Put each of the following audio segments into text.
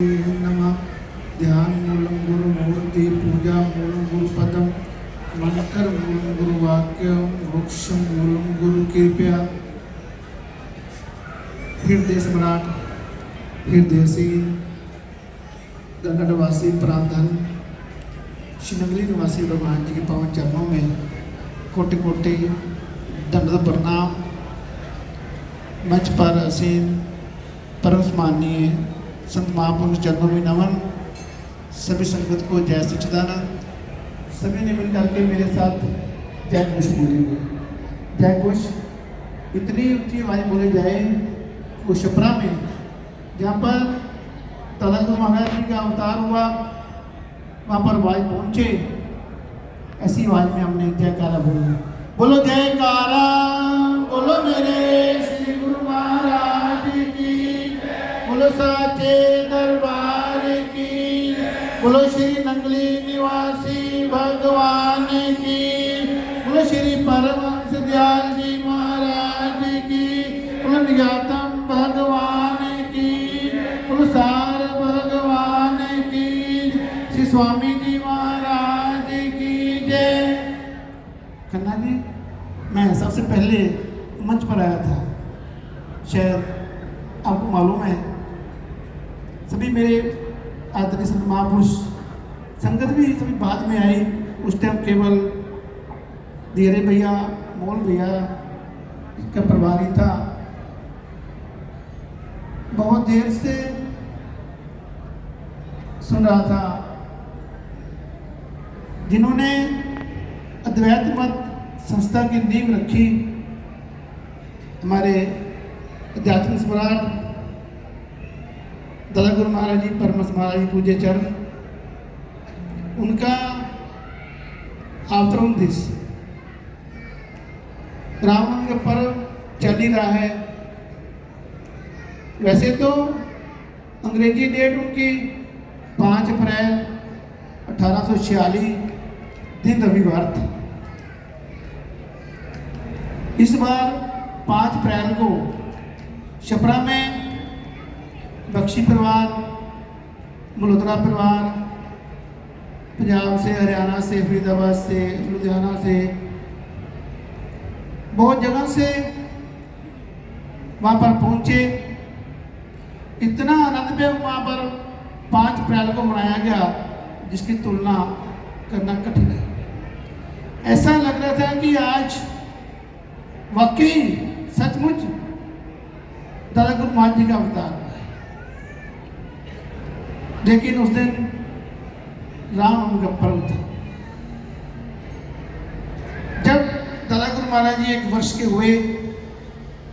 नमः। ध्यान मूलम गुरु मूर्ति पूजा मूलम गुरु पदम मंत्र मूलम गुरु वाक्य मोक्षम मूलम गुरु कृपया। हृदय सम्राट हृदयशील गंगटवासी प्रांधन श्रीनगरी निवासी भगवान जी के पावन चरणों में कोटि कोटि दंडवत प्रणाम। मंच पर आसीन परम सम्माननीय संत महापुरुष चरणों में नमन। सभी संगत को जय सच्चिदानंद। सभी ने मिल करके मेरे साथ जय घोष बोलेंगे। जय घोष इतनी ऊंची आवाज बोले जाए वो छपरा में जहाँ पर दादा गुरु महाराज जी का अवतार हुआ वहाँ पर आवाज पहुँचे, ऐसी आवाज में हमने जयकारा बोला। बोलो जयकारा, बोलो मेरे श्री गुरु महाराज की, बोलो साचे दरबार की, बोलो श्री नंगली निवासी भगवान की, बोलो श्री परमहंस दयाल जी महाराज की, बोलो निजातम भगवान की, बोलो सार भगवान की, श्री स्वामी जी महाराज की जय। खन्ना जी, मैं सबसे पहले मंच पर आया था, शायद आपको मालूम है। सभी मेरे आदरणीय संत महापुरुष संगत भी सभी बाद में आई। उस टाइम केवल धीरे भैया मोल भैया का प्रभारी था। बहुत देर से सुन रहा था। जिन्होंने अद्वैत मत संस्था की नींव रखी, हमारे आध्यात्मिक सम्राट दादा गुरु महाराज जी परमहंस महाराज जी पूज्य चरण, उनका अवतरण दिवस रामनवमी का पर्व चल ही रहा है। वैसे तो अंग्रेजी डेट उनकी 5 अप्रैल 1846 दिन रविवार था। इस बार 5 अप्रैल को छपरा में बख्शी परिवार, मल्होत्रा परिवार, पंजाब से, हरियाणा से, फरीदाबाद से, लुधियाना से, बहुत जगह से वहाँ पर पहुँचे। इतना आनंद में वहाँ पर 5 अप्रैल को मनाया गया जिसकी तुलना करना कठिन है। ऐसा लग रहा था कि आज वाकई सचमुच दादा गुरु महाराज जी का अवतार। लेकिन उस दिन रामनवमी का पर्व था। जब दादा गुरु महाराज जी 1 वर्ष के हुए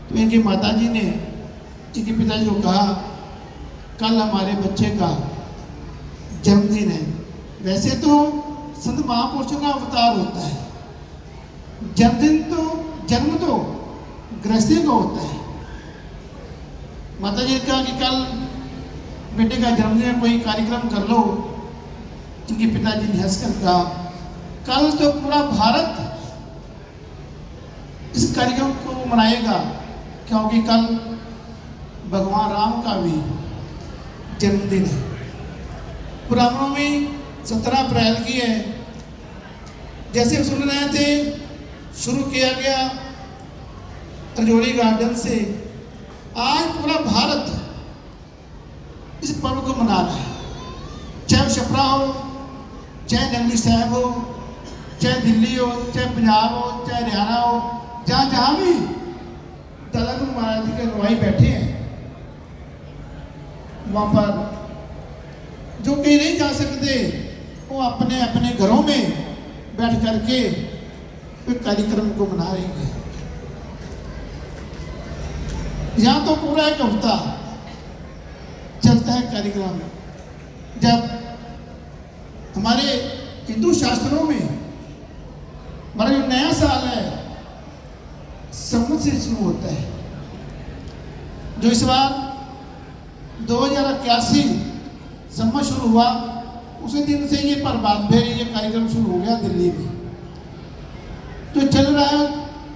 तो इनकी माता जी ने इनके पिताजी को कहा, कल हमारे बच्चे का जन्मदिन है। वैसे तो संत महापुरुषों का अवतार होता है, जन्म तो गृहस्थी का होता है। माता जी ने कहा कि कल बेटे का जन्मदिन में कोई कार्यक्रम कर लो। उनके पिताजी ने हंस कर कहा, कल तो पूरा भारत इस कार्यक्रम को मनाएगा, क्योंकि कल भगवान राम का भी जन्मदिन है। रामनवमी 17 अप्रैल की है। जैसे सुन रहे थे, शुरू किया गया रजौरी गार्डन से। आज पूरा भारत इस पर्व को मना रहा है, चाहे छपरा हो, चाहे नंगली साहब हो, चाहे दिल्ली हो, चाहे पंजाब हो, चाहे हरियाणा हो, जहाँ जहाँ भी दादा गुरु महाराज जी के अनुयायी बैठे हैं, वहाँ पर जो कहीं नहीं जा सकते वो अपने अपने घरों में बैठ करके एक कार्यक्रम को मना रहे हैं। यहाँ तो पूरा एक हफ्ता चलता है कार्यक्रम। जब हमारे हिंदू शास्त्रों में हमारा जो नया साल है संवत से शुरू होता है, जो इस बार 2081 संवत शुरू हुआ, उसी दिन से ये प्रभात फेरी ये कार्यक्रम शुरू हो गया दिल्ली में। तो चल रहा है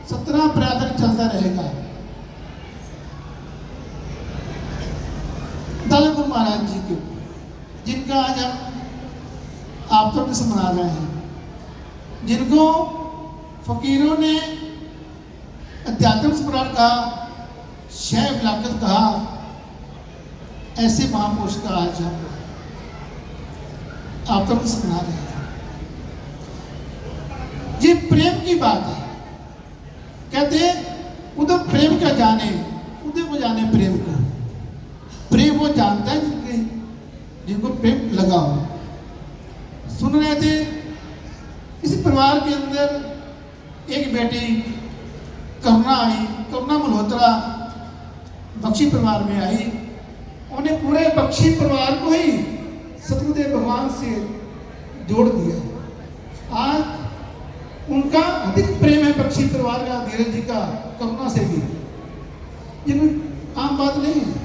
17 अप्रैल तक चलता रहेगा। दादा गुरु महाराज जी के जिनका आज हम आप तो से मना रहे हैं, जिनको फकीरों ने अध्यात्म सम्राट कहा, शैव लागत कहा, ऐसे महापुरुष का आज हम आप तो से मना रहे हैं। ये प्रेम की बात है। कहते हैं उधर प्रेम का जाने, उधर को जाने प्रेम का। प्रेम वो जानता है जिनको प्रेम लगा हो। सुन रहे थे इस परिवार के अंदर एक बेटी करुणा आई, करुणा मल्होत्रा बख्शी परिवार में आई। उन्हें पूरे बख्शी परिवार को ही सतगुरुदेव भगवान से जोड़ दिया। आज उनका अधिक प्रेम है बख्शी परिवार का, धीरज जी का करुणा से भी। ये आम बात नहीं है।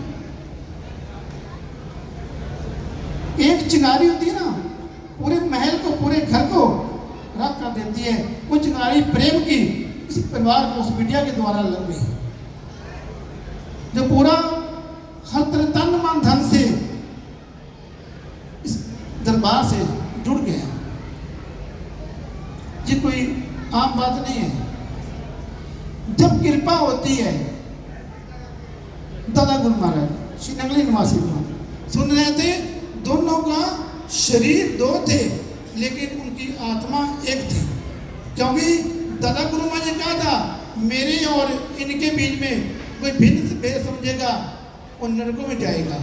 एक चिंगारी होती है ना, पूरे महल को, पूरे घर को राख कर देती है। वो चिंगारी प्रेम की इस परिवार को, उस मीडिया के द्वारा लग गई, जो पूरा हर तरह तन मन धन से इस दरबार से जुड़ गया। ये कोई आम बात नहीं है। जब कृपा होती है, दादा गुरु महाराज श्री नंगली निवासी सुन रहे थे, दोनों का शरीर दो थे लेकिन उनकी आत्मा एक थी। क्योंकि दादा गुरु महाराज ने कहा था, मेरे और इनके बीच में कोई भिन्न से भेद समझेगा वो नरकों में जाएगा।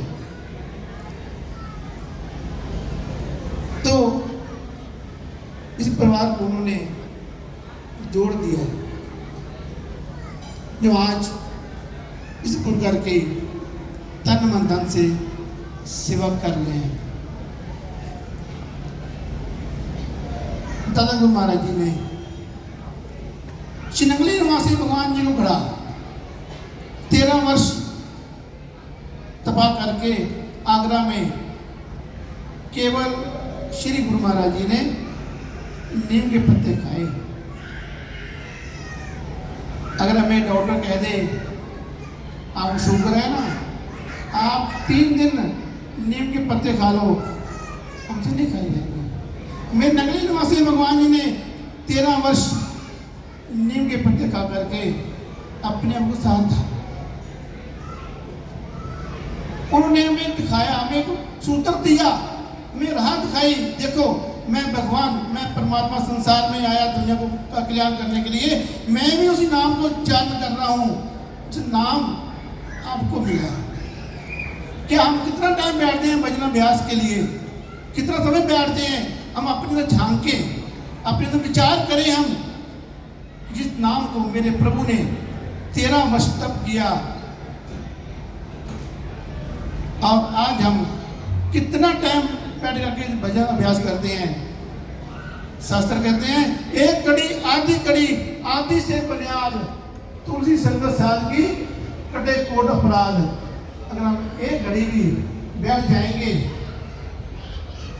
तो इस परिवार को उन्होंने जोड़ दिया, जो आज इस गुरुघर के तन मन धन से सेवा कर रहे हैं। दादा गुरु महाराज जी ने श्री नंगली निवासी भगवान जी को गढ़ा। 13 वर्ष तपा करके आगरा में केवल श्री गुरु महाराज जी ने नीम के पत्ते खाए। अगर हमें डॉक्टर कह दे आपको शुगर है ना, आप 3 दिन नीम के पत्ते खा लो, हमसे नहीं खाई जाएंगे। मेरे नंगली निवासी भगवान जी ने 13 वर्ष नीम के पत्ते खा करके अपने आप को साथ था। उन्होंने हमें दिखाया, हमें सूत्र दिया, हमें राह दिखाई। देखो मैं भगवान, मैं परमात्मा संसार में आया दुनिया को का कल्याण करने के लिए। मैं भी उसी नाम को उच्चारण कर रहा हूँ, जो नाम आपको मिला। क्या हम कितना टाइम बैठते हैं भजन अभ्यास के लिए, कितना समय बैठते हैं? हम अपने अंदर झांके, अपने अंदर विचार करें। हम जिस नाम को मेरे प्रभु ने 13 वर्ष तप किया, और आज हम कितना टाइम बैठ करके भजन अभ्यास करते हैं। शास्त्र कहते हैं, एक कड़ी आदि से बुनियाद, तुलसी संगत साध की कटे कोट अपराध। अगर हम एक घड़ी भी बैठ जाएंगे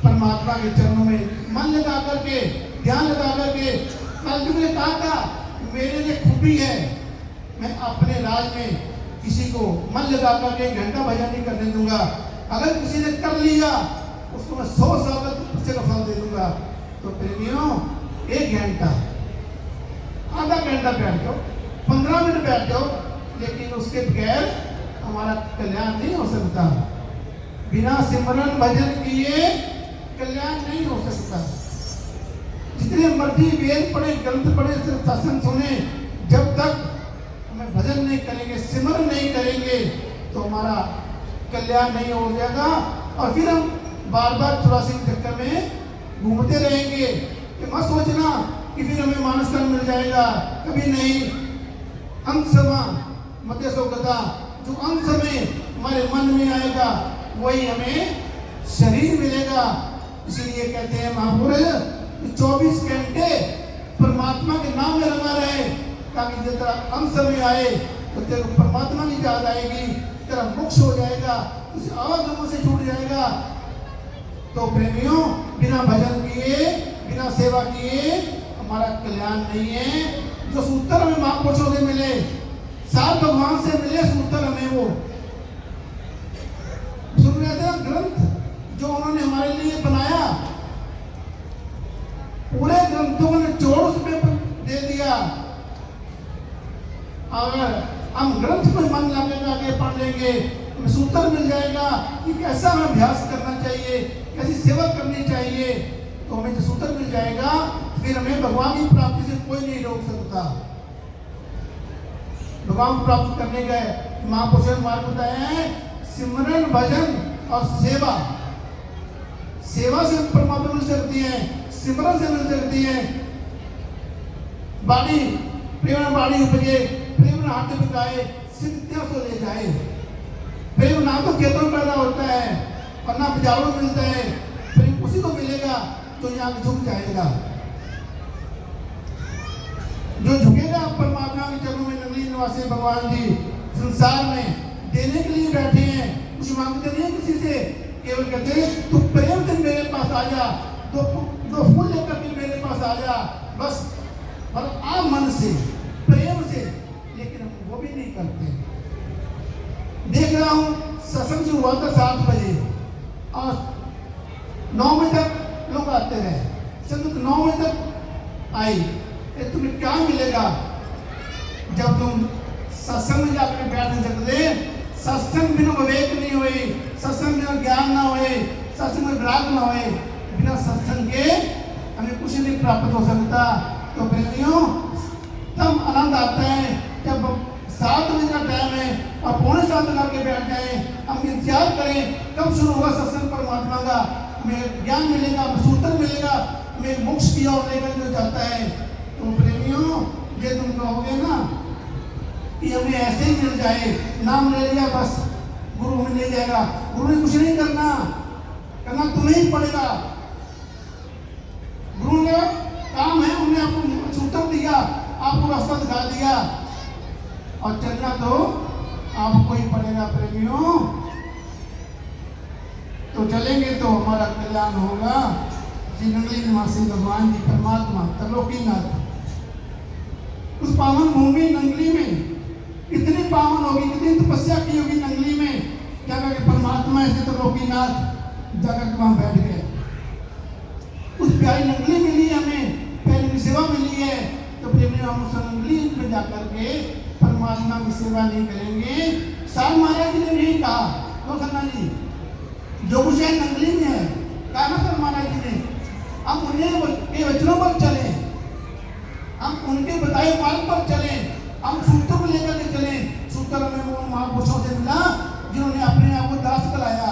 परमात्मा के चरणों में, मन लगा करके, ध्यान लगा करके, कल ने कहा था मेरे लिए खूबी है, मैं अपने राज में किसी को मन लगा करके 1 घंटा भजन नहीं करने दूंगा। अगर किसी ने कर लिया उसको मैं 100 साल का उससे का फल दे दूंगा। तो प्रेमियों, 1 घंटा, आधा घंटा बैठ जाओ, 15 मिनट बैठ जाओ, लेकिन उसके बगैर हमारा कल्याण नहीं हो सकता। बिना सिमरन भजन किए कल्याण नहीं हो सकता। जितने मर्जी वेद पढ़े, ग्रंथ पढ़े, शासन सुने, जब तक हमें भजन नहीं करेंगे, सिमरन नहीं करेंगे, तो हमारा कल्याण नहीं हो जाएगा। और फिर हम बार बार 84 चक्कर में घूमते रहेंगे। कि मत सोचना कि फिर हमें मानस कर्म मिल जाएगा, कभी नहीं। अंशमा मध्य सौगता, जो अंश में हमारे मन में आएगा वही हमें शरीर मिलेगा। इसीलिए कहते हैं महापुरुष, 24 घंटे परमात्मा के नाम में लगा रहे, ताकि जब तेरा अंश में आए तो तेरे परमात्मा की याद आएगी, तेरा मोक्ष हो जाएगा, उस आवागमों से छूट जाएगा। तो प्रेमियों, बिना भजन किए, बिना सेवा किए हमारा कल्याण नहीं है। जो सूत्र हमें महापुरुषों से मिले, साथ भगवान से मिले सूत्र हमें, वो सुन रहे थे ग्रंथ जो उन्होंने जाओगे हमें सूत्र मिल जाएगा कि कैसा हमें अभ्यास करना चाहिए, कैसी सेवा करनी चाहिए। तो हमें जो सूत्र मिल जाएगा फिर हमें भगवान की प्राप्ति से कोई नहीं रोक सकता। भगवान को प्राप्त करने का महापुरुषों ने मार्ग बताए हैं, सिमरन भजन और सेवा। सेवा से परमात्मा मिल सकती है, सिमरन से मिल सकती है। बाड़ी प्रेम बाड़ी उपजे, प्रेम हाथ बिकाए, सिद्धियों से ले जाए। प्रेम ना तो खेतों में पैदा होता है और ना बाजारों में मिलता है, प्रेम उसी को मिलेगा तो यहाँ झुक जाएगा। जो झुकेगा परमात्मा के चरणों में, नगरी निवासी भगवान जी संसार में देने के लिए बैठे हैं, कुछ मांगते नहीं किसी से, केवल कहते हैं तू प्रेम से मेरे पास आ जा, दो फूल लेकर के मेरे पास आ जा, बस। और आप मन से प्रेम से, लेकिन हम वो भी नहीं करते। देख रहा हूँ सत्संग से हुआ था 7 बजे और 9 बजे तक लोग आते रहे, संगत 9 बजे तक आई। तुम्हें क्या मिलेगा जब तुम सत्संग में जाकर बैठ नहीं सकते? सत्संग बिना विवेक नहीं हुए, सत्संग बिना ज्ञान ना हुए, सत्संग में विराग ना हुए, बिना सत्संग के हमें कुछ नहीं प्राप्त हो सकता। तो प्रेमियों, तब आनंद आता है जब 7 बजे का टाइम है और 6:45 करके बैठ जाए। हम इंतजार करें कब शुरू होगा सत्संग परमात्मा का, हमें ज्ञान मिलेगा, सूत्र मिलेगा, हमें मोक्ष की ओर लेकर जो जाता है। तो प्रेमियों, ये तुम कहोगे ना कि हमें ऐसे ही मिल जाए, नाम ले लिया बस गुरु हमें ले जाएगा। गुरु ने कुछ नहीं करना तुम्हें ही पड़ेगा। गुरु ने काम है, उन्हें आपको सूत्र दिया, आपको रास्ता दिखा दिया और चलना तो आपको ही पड़ेगा। प्रेमियों, तो चलेंगे तो हमारा कल्याण होगा। श्री नगरी निवासी भगवान जी परमात्मा त्रिलोकीनाथ उस पावन भूमि नंगली में इतनी पावन होगी, कितनी तपस्या की होगी नंगली में, जाकर के परमात्मा ऐसे त्रिलोकीनाथ जाकर के वहां बैठ गए। उस प्यारी नंगली मिली हमें, पहले की सेवा मिली है। तो प्रेमियों, हम उस नंगली में जाकर के परमात्मा की सेवा नहीं करेंगे। साल महाराज जी ने नहीं कहा, तो खन्ना जी जो कुछ है नंगली में है, कहा ना सर महाराज जी ने, हम उन्हें के वचनों पर चले, हम उनके बताए मार्ग पर चले, हम सूत्र को लेकर के चले। सूत्र हमें वो महापुरुषों से मिला जिन्होंने अपने आप को दास कराया।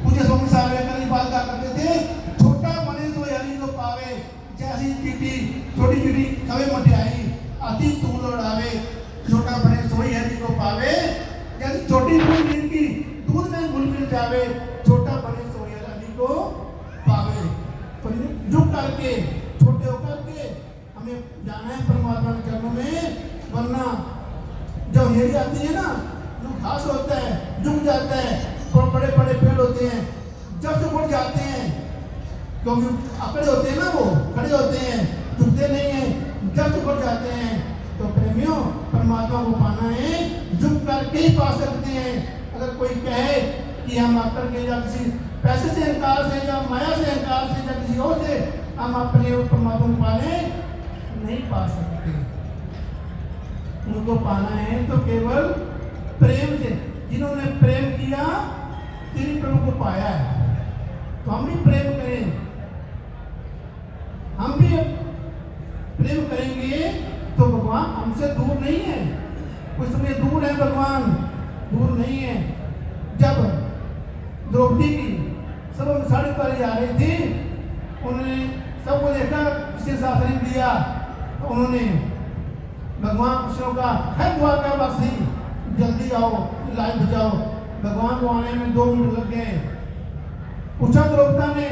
पूज्य स्वामी साहब बात करते थे, छोटा बने तो हरि को पावे, जैसी चीटी छोटी चीटी कवे मटियाई, अति तूल उड़ावे, छोटा बने सोई हरि को पावे, जैसे छोटी बूंद की दूध में घुल मिल जावे, छोटा बने सोई हरि को पावे। तो झुक करके, छोटे होकर के हमें जाना है परमात्मा के चरणों में, वरना जब हेरी आती है ना, जो घास होता है झुक जाता है, और बड़े बड़े पेड़ होते हैं जब से उड़ जाते हैं, क्योंकि अकड़े होते हैं ना, वो खड़े होते हैं, झुकते नहीं हैं, जब से उड़ जाते हैं। तो प्रेमियों, परमात्मा को पाना है झुक करके ही पा सकते हैं। अगर कोई कहे कि हम आकर के या किसी पैसे से अहंकार से या माया से अहंकार से या किसी और से हम अपने परमात्मा को पाने नहीं पा सकते। उनको पाना है तो केवल प्रेम से, जिन्होंने प्रेम किया तेरी प्रभु को पाया है। तो हम भी प्रेम करें, हम भी प्रेम करेंगे तो भगवान हमसे दूर नहीं है। कुछ समय दूर है भगवान, दूर नहीं है। जब द्रौपदी की सब साड़ी उतारी जा रही थी, उन्होंने सबको देखा, किसी शास्त्री दिया, तो उन्होंने भगवान कृष्ण का है द्वारकावासी जल्दी आओ, लाइव बचाओ। भगवान को आने में 2 मिनट लग गए। पूछा द्रौपदा ने,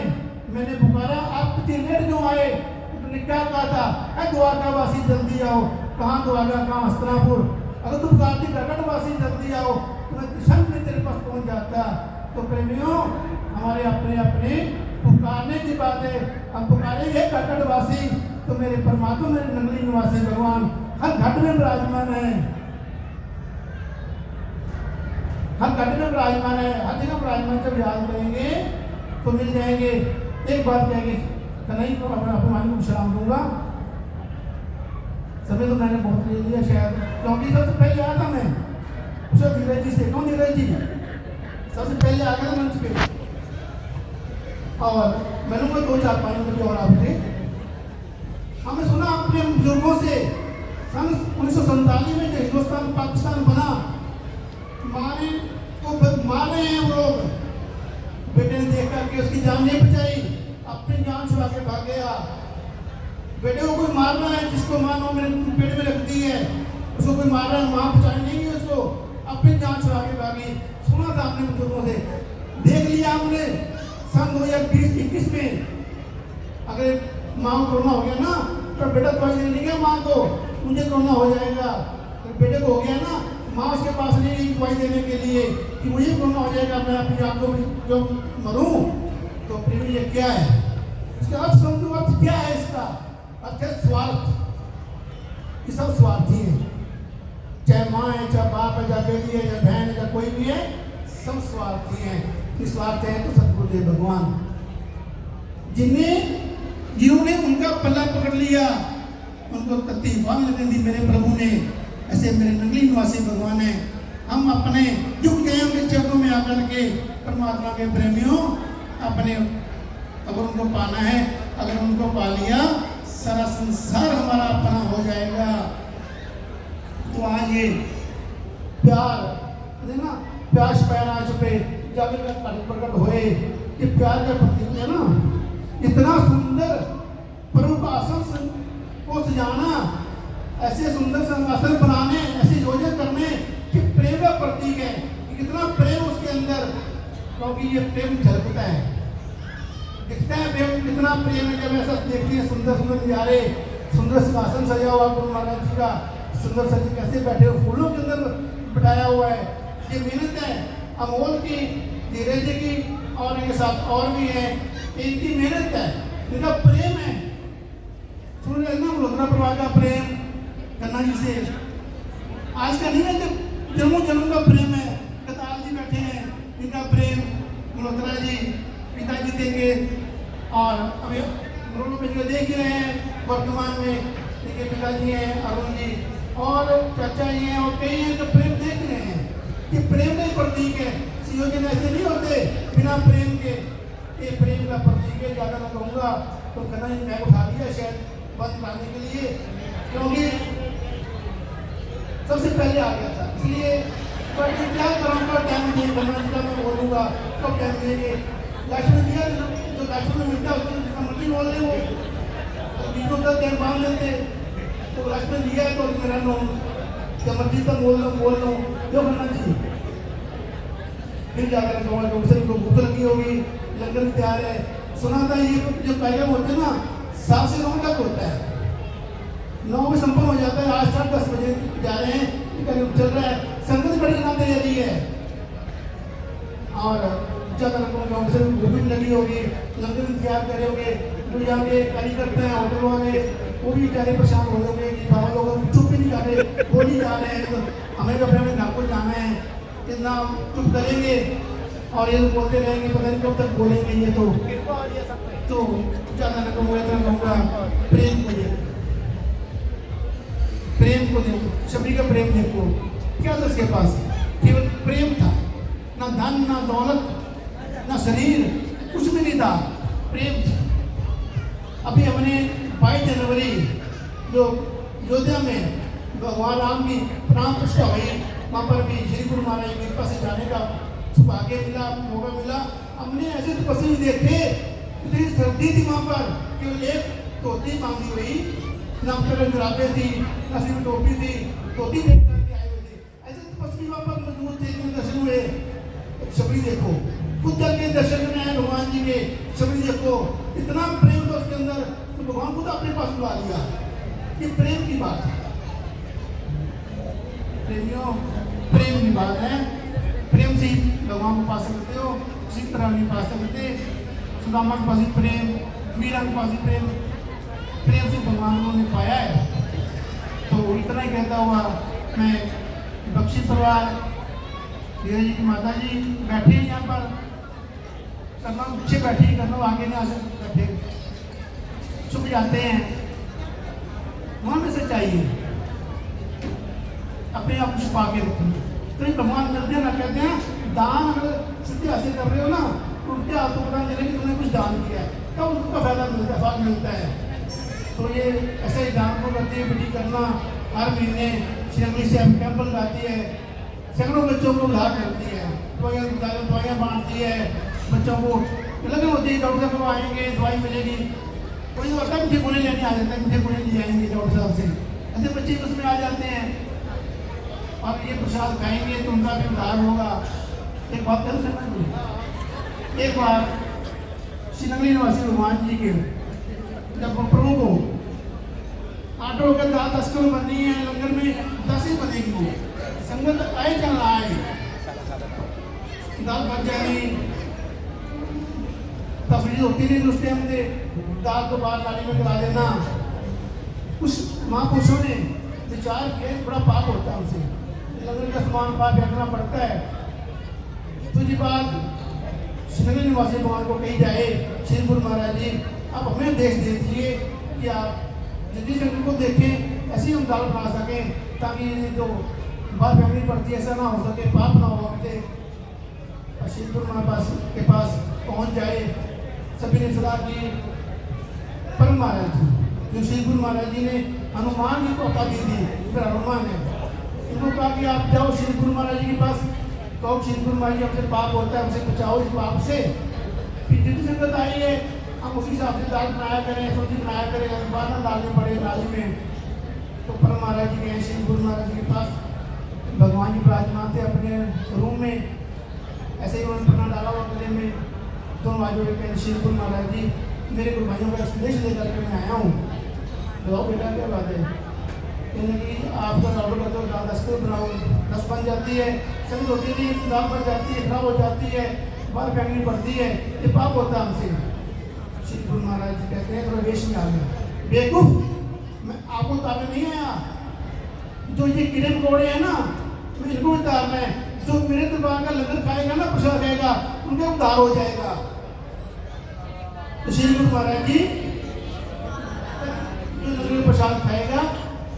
मैंने पुकारा आप इतनी लेट क्यों आए? तुमने क्या कहा था? है द्वारकावासी जल्दी आओ। कहाँ द्वारका, कहाँ हस्तिनापुर? अगर तुम कहती प्रकटवासी जल्दी आओ, तुम्हें क्षण में तेरे पास पहुंच जाता। तो प्रेमियों, हमारे अपने अपने पुकारने की बात है। हम पुकारेंगे प्रकटवासी, तो मेरे परमात्मा, मेरे नगरी निवासी भगवान हर घट में विराजमान है, हर घट में विराजमान है, हर जगह विराजमान। जब याद करेंगे तो मिल जाएंगे। एक बात कहेंगे, कन्हैया को अपमान को विश्राम दूंगा। समय तो मैंने बहुत ले लिया शायद, क्योंकि सबसे पहले आया था मैं, पूछो धीरज जी से, कौन धीरज जी? सबसे पहले आ गए मंच पे। और मैंने को 2-4-5 मिनट और आपके हमने सुना अपने बुजुर्गों से सन 1947 में जो हिंदुस्तान पाकिस्तान बना, मारे तो मार रहे हैं वो लोग। बेटे ने देख करके उसकी जान नहीं बचाई, अपनी जान छुड़ा के भाग गया। बेटे को कोई मार रहा है, जिसको मानो मेरे पेट में रखती है, उसको कोई मार रहा है, माँ बचाई नहीं है उसको, अपनी जान छुड़ा के भागी। सुना था अपने बुजुर्गों से, देख लिया हमने सन 2020-21 में। अगर माँ को कोरोना हो गया ना तो बेटा दवाई देने नहीं गया माँ को, मुझे कोरोना हो जाएगा। तो बेटे को हो गया ना, माँ उसके पास नहीं गई दवाई देने के लिए कि मुझे कोरोना हो जाएगा, मैं अपनी आप को जो मरूं। तो फिर ये क्या है, इसका अर्थ समझो, अर्थ क्या है इसका? अर्थ है स्वार्थ। ये सब स्वार्थी है, चाहे माँ है, चाहे बाप है, चाहे बेटी है, चाहे बहन है, चाहे कोई भी है, सब स्वार्थी है। निस्वार्थ है तो सतगुरुदेव भगवान, जिन्होंने उनका पल्ला पकड़ लिया, उनको तत्ती वांग लगने दी मेरे प्रभु ने। ऐसे मेरे नगली निवासी भगवान है, हम अपने झुक गए उनके चरणों में आकर के। परमात्मा के प्रेमियों, अपने अगर उनको पाना है, अगर उनको पा लिया, सारा संसार हमारा अपना हो जाएगा। तो आज ये प्यार है ना, प्यास पैना छुपे जाकर प्रकट होए, कि प्यार का प्रतीक है ना। इतना सुंदर प्रभु का आसन को सजाना, ऐसे सुंदर सिंहासन बनाने, ऐसे योजना करने, कि प्रेम का प्रतीक है कि कितना प्रेम उसके अंदर। क्योंकि ये प्रेम झलकता है, दिखता है प्रेम, कितना प्रेम है। जब ऐसा देखते हैं सुंदर सुंदर नजारे, सुंदर सिंहासन सजा हुआ गुरु महाराज जी का, सुंदर सजी कैसे बैठे हो, फूलों के अंदर बिठाया हुआ है। ये मेहनत है अमोल की, धीरज जी की, और इनके साथ और भी है, इनकी मेहनत है, इनका प्रेम है। सुन रहे ना मल्होत्रा परिवार का प्रेम कन्ना जी से, आज का नहीं है, जब जन्मों जन्म का प्रेम है। कताल जी बैठे हैं, इनका प्रेम मल्होत्रा जी पिताजी देंगे, और अभी दोनों पे जो देख ही रहे हैं वर्तमान में, इनके पिताजी हैं अरुण जी, और चाचा जी हैं, और कई हैं जो प्रेम देख रहे हैं कि प्रेम का प्रतीक है। संयोजन ऐसे नहीं होते बिना प्रेम के, ये प्रेम का प्रतीक है। ज़्यादा मैं कहूँगा तो कन्ना जी मैं उठा लिया शायद बंद कराने के लिए, क्योंकि सबसे पहले आ गया था, इसलिए बट क्या करूँगा, टाइम नहीं कन्ना जी का मैं बोलूँगा, कब टाइम देंगे। लास्ट में दिया जो लास्ट में मिलता है उसको जितना मर्जी बोल रहे वो, बीचों तक टाइम बांध लेते, तो लास्ट में दिया है तो मेरा नाम जब मर्जी तक बोल रहा हूँ जो कन्ना जी। फिर जाकर कहूँगा कि उसे उनको भूख लगी होगी, लंगर भी तैयार है। सुना था ये जो कार्यक्रम होते हैं ना 7 से 9 तक होता है, 9 में संपन्न हो जाता है। आज 10 बजे जा रहे हैं, कार्यक्रम चल रहा है, संगत बड़ी नाम दे रही है, और ज़्यादा उसे भूख भी लगी होगी, लंगर भी तैयार करे होंगे। जो यहाँ के कार्यकर्ता हैं होटल वाले, वो भी बेचारे परेशान हो होंगे कि बाबा लोग चुप भी नहीं कर रहे, बोल ही जा रहे हैं, तो हमें तो अपने घर को जाना है, इतना चुप करेंगे और ये बोलते रहेंगे, पता नहीं कब तक बोलेंगे। ये तो ज़्यादा न कहूँगा, इतना कहूँगा प्रेम को देखो, प्रेम को देखो, शबरी का प्रेम देखो, क्या था उसके पास, केवल प्रेम था, ना धन ना दौलत ना शरीर, कुछ भी नहीं था, प्रेम था। अभी हमने 22 जनवरी जो अयोध्या में भगवान राम की प्राण प्रतिष्ठा हुई, वहाँ पर भी श्री गुरु महाराज की कृपा से जाने का सौभाग्य मिला, मौका मिला। हमने ऐसे तपस्वी देखे, इतनी सर्दी थी वहाँ पर, केवल एक धोती बांधी हुई, ना पेड़ जुराबे थी, ना सिर टोपी थी, धोती देख करके आए हुए थे। ऐसे तपस्वी वहाँ पर मौजूद थे, दर्शन हुए। शबरी देखो, खुद चल के दर्शन करने आए भगवान जी के, शबरी देखो, इतना प्रेम था उसके अंदर, तो भगवान खुद अपने पास बुला लिया। ये प्रेम की बात है प्रेमियों, प्रेम की बात है। प्रेम से ही भगवान को पा सकते हो, किसी तरह नहीं पा सकते। सुदामा के पास ही प्रेम, मीरा के पास ही प्रेम, प्रेम से भगवान उन्होंने पाया है। तो इतना ही कहता हुआ मैं बख्शी परिवार धीरज जी की माता जी बैठे हैं यहाँ पर, करना पीछे बैठी, करना आगे नहीं आ सकते, बैठे छुप जाते हैं, वहाँ में से चाहिए अपने आप छुपा के रखें। तो ये भगवान मिलते हैं ना, कहते हैं दान अगर सिद्धि हासिल कर रहे हो ना, उनके हाथों पता चले कि तुमने कुछ दान किया है, तब उसका फायदा मिलता है, फल मिलता है। तो ये ऐसे ही दान को करती है बेटी करना। हर महीने श्रीनगरी से कैंप लगाती है, सैकड़ों बच्चों को उधार करती है, दवाइयाँ बांटती है बच्चों को। लगन होती है डॉक्टर साहब आएंगे दवाई मिलेगी, कोई तो होता है मुझे गोली लेने आ जाता है, मुझे गोली ले आएंगे डॉक्टर साहब से, ऐसे बच्चे उसमें आ जाते हैं। और ये प्रसाद खाएंगे तो उनका भी उद्धार होगा। एक बात कर सकते, एक बार श्रीनगरी निवासी भगवान जी के जब प्रभु को आटो के दाल 10 किलो बननी है, लंगर में 10 ही बनेगी, वो संगत आए चल आए, दाल बच जानी, तफरीज होती नहीं उस टाइम से, दाल को बाहर नाली में गिरा देना। उस महापुरुषों ने विचार किया बड़ा पाप होता है हमसे, लंगर का सामान बाहर फेंकना पड़ता है। तो जी बात श्रीनगरी निवासी भगवान को कही जाए, श्री गुरु महाराज जी आप हमें देश दे दीजिए कि आप जिस शंकर को देखें ऐसी हम दाल बना सकें, ताकि जो बाहर फेंकनी पड़ती है ऐसा ना हो सके, पाप ना हो हमसे। श्री गुरु महाराज के पास पहुंच जाए, सभी ने सलाह की। परम महाराज जी जो श्री गुरु महाराज जी ने हनुमान जी को उपाधि दी, फिर हनुमान है, इनको कहा कि आप जाओ श्री गुरु महाराज जी के पास, कहो श्री गुरु महाराज जी हमसे पाप होता है, हमसे बचाओ इस पाप से। फिर जितनी संगत आई है हम उसी हिसाब से दाल बनाया करें, सब्जी बनाया करें, बाहर ना डालनी पड़े नाली में। तो परम महाराज जी गए श्री गुरु महाराज जी के पास, भगवान जी विराजमान थे अपने रूम में, ऐसे ही उन्होंने पन्ना डाला हुआ गले में। दोनों आज कहते श्री गुरु महाराज जी मेरे गुरु भाइयों का संदेश लेकर के मैं आया हूँ, बताओ बेटा क्या बात है। कहने की आपका ऑर्डर करते हो दाल 10 किलो बनाओ, 10 बन जाती है, सभी होती नहीं, दाल बन जाती है, खराब हो जाती है, बाहर फेंकनी पड़ती है, ये पाप होता है हमसे। श्री गुरु महाराज जी कहते हैं थोड़ा वेश में आ गया, बेवकूफ मैं आपको ताबे नहीं आया, जो ये कीड़े मकोड़े हैं ना मैं इनको उतारना है, जो मेरे दरबार का लंगर खाएगा ना प्रसाद खाएगा उनका उद्धार हो जाएगा। तो श्री गुरु महाराज जी जो लंगर प्रसाद खाएगा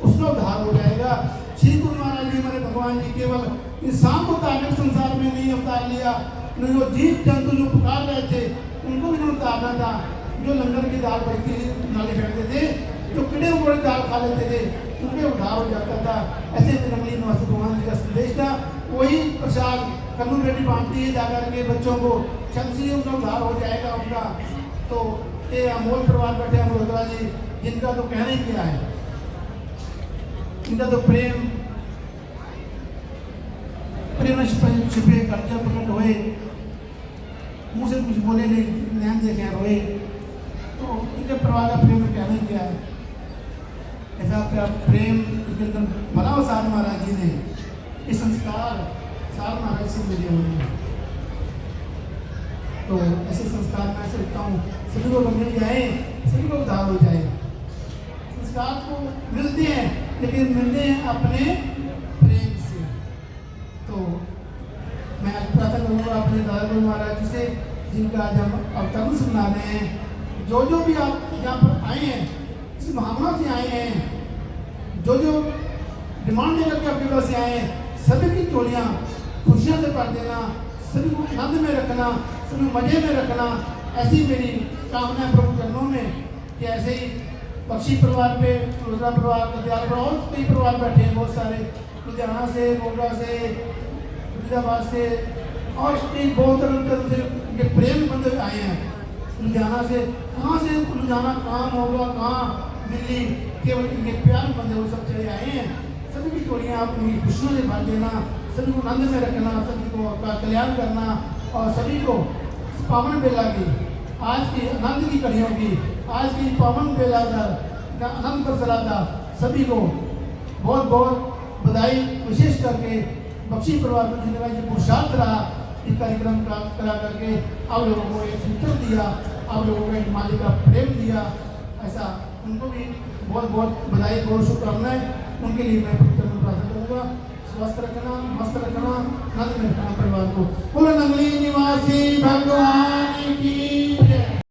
उसका उद्धार हो जाएगा। श्री गुरु महाराज जी हमारे भगवान जी केवल इंसान को उतारने संसार में नहीं उतार लिया, जो जीव जंतु जो पुकार रहे थे उनको भी उतारना था। जो लंगर की दाल बचती नाले फेंकते थे, जो कीड़े मकोड़े दाल खा लेते थे उनके उद्धार हो जाता था। ऐसे श्रीनगरी निवासी भगवान जी का संदेश था। वही प्रसाद कन्नू बेटी बांटती है जाकर के बच्चों को, शमसी उनका उद्धार हो जाएगा उनका। तो ये अमोल परिवार बैठे हैं मल्होत्रा जी, जिनका तो कहना ही क्या है, इनका तो प्रेम छिपे कर्जा प्रकट होए, मुँह से कुछ बोले नहीं, नैन देखे रोए। तो इनके परिवार का प्रेम कहना ही क्या है, ऐसा प्रेम इनके अंदर भला हो। सार महाराज जी ने ये संस्कार सार महाराज से मिले हुए हैं। तो ऐसे संस्कार मैं सोचता हूँ सभी को मिल जाए, सभी को उद्धार हो जाए। संस्कार को मिलते हैं लेकिन मिलते हैं अपने प्रेम से। तो मैं आज प्रार्थना करूँगा अपने दादा गुरु महाराज जी से, जिनका आज हम अवतरण सुना रहे हैं। जो भी आप यहाँ पर आए हैं इस भावना से आए हैं, जो डिमांड लेकर के आपके पास से आए हैं, सभी की टोलियाँ खुशियाँ से भर देना, सभी को आनंद में रखना, सभी मजे में रखना, ऐसी मेरी कामना है प्रभु चरणों में। कि ऐसे ही बख्शी परिवार पे, रुद्रा परिवार, दयाल परिवार और कई परिवार बैठे हैं बहुत सारे, लुधियाना से, मोगा से, फरीदाबाद से और कई बहुत तरह से प्रेम बंधु आए हैं। लुधियाना से, कहाँ से लुधियाना, कहाँ मोगा, कहाँ दिल्ली, केवल इनके प्यार बंधु सब चले आए हैं। सभी की टोलियाँ आप उनकी खुशियों से भर देना, सभी को आनंद में रखना, सभी को आपका कल्याण करना और सभी को पावन बेला की, आज की आनंद की कड़ियों की, आज की पावन बेला का आनंद बरसला था। सभी को बहुत बहुत बधाई, विशेष करके बख्शी परिवार को जिनका जो पुरुषार्थ रहा इस कार्यक्रम का करा करके आप लोगों को एक सूत्र दिया, आप लोगों को एक मालिक का प्रेम दिया, ऐसा उनको भी बहुत बहुत बधाई, बहुत शुभकामनाएं। उनके लिए मैं प्रार्थना करूँगा, स्वस्थ रखना, मस्त रखना, आनंद में रखना परिवार को। बोलो नगली निवासी भगवान।